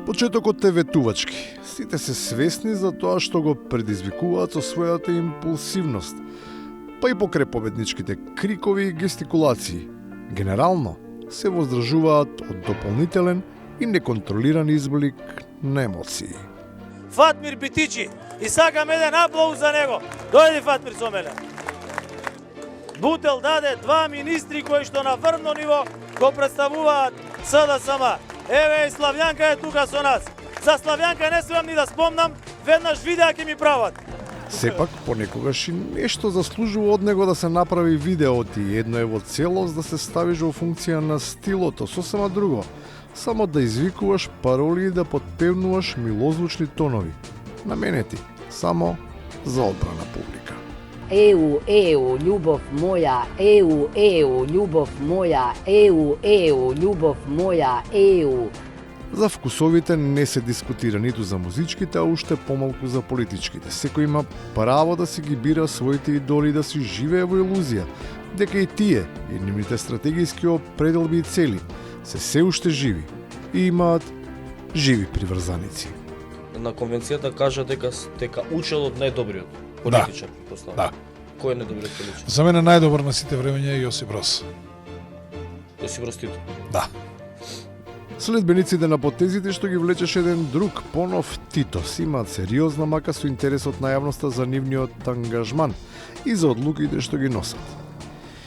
Почетокот е ветувачки. Сите се свесни за тоа што го предизвикуваат со својата импулсивност, па и покрај победничките крикови и гестикулации. Генерално се воздржуваат од дополнителен и неконтролиран изблик на емоции. Фатмир Битичи, и сакам еден аплауз за него. Дојди Фатмир со мене. Бутел даде 2 министри кои што на врвно ниво го представуваат СДСМ. Еве и Славјанка е тука со нас. За Славјанка не смеам ни да спомнам, веднаш видеа ќе ми прават. Сепак, понекогаш и нешто заслужува од него да се направи видеото и едно е во целост да се ставиш во функција на стилото, сосема друго. Само да извикуваш пароли и да подпевнуваш милозвучни тонови. Наменети само за одбрана публика. Еу, љубов моја, еу, љубов моја, еу, љубов моја, еу. За вкусовите не се дискутира ниту за музичките, а уште помалку за политичките. Секој има право да си ги бира своите идоли и да си живее во илузија, дека и тие, и нивните стратегиски определби и цели, се уште живи и имаат живи приврзаници. На конвенцијата кажа дека учел од најдобриот политичар, предпоставам. Да. Кој е најдобриот политичар? За мене најдобар на сите времења е Јосип Брос. Јосип Брос Тито. Да. Следбениците на потезите што ги влечеше еден друг, понов Тито, си имаат сериозна мака со интересот на јавноста за нивниот ангажман и за одлуките што ги носат.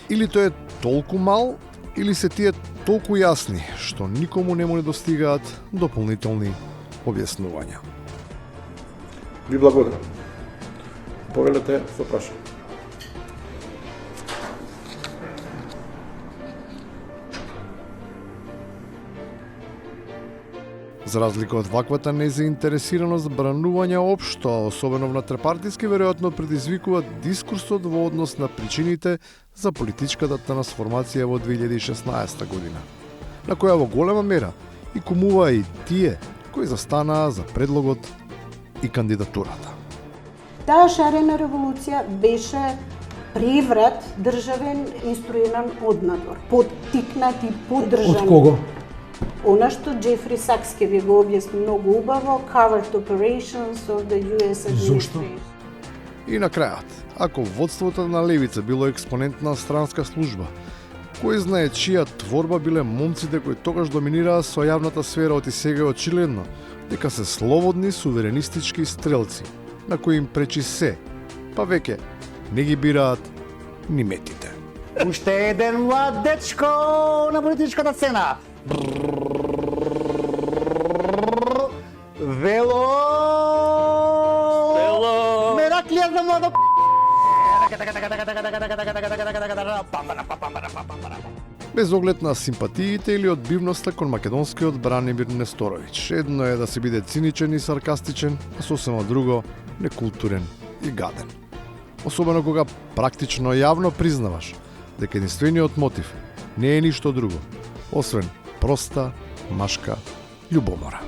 Или тој е толку мал, или се тие толку јасни, што никому не му недостигаат дополнителни објаснувања. Ви благодарам. Повелете со прашање. За разлика од ваквата незаинтересираност, бранување општо, а особено внатропартиски, веројатно предизвикува дискурсот во однос на причините за политичката трансформација во 2016 година, на која во голема мера и кумува и тие кои застанаа за предлогот и кандидатурата. Таа шарена револуција беше преврат државен инструиран однадвор, поттикнат и поддржан. Од кого? Она што Джефри Сакс ќе ви го објасни многу убаво, covert operations of the US administration. И на крајот, ако водството на левица било експонентна странска служба, кој знае чија творба биле момците кои тогаш доминираа со јавната сфера, од и сега е очигледно дека се слободни суверенистички стрелци, на кои им пречи се, па веќе не ги бираат ни метите. Уште еден млад дечко на политичката сцена. Вело! Мераклија за младо Без оглед на симпатиите или одбивноста кон македонскиот Бранимир Несторовиќ. Едно е да се биде циничен и саркастичен, а сосема друго некултурен и гаден. Особено кога практично јавно признаваш дека единствениот мотив не е ништо друго, освен проста машка љубомора.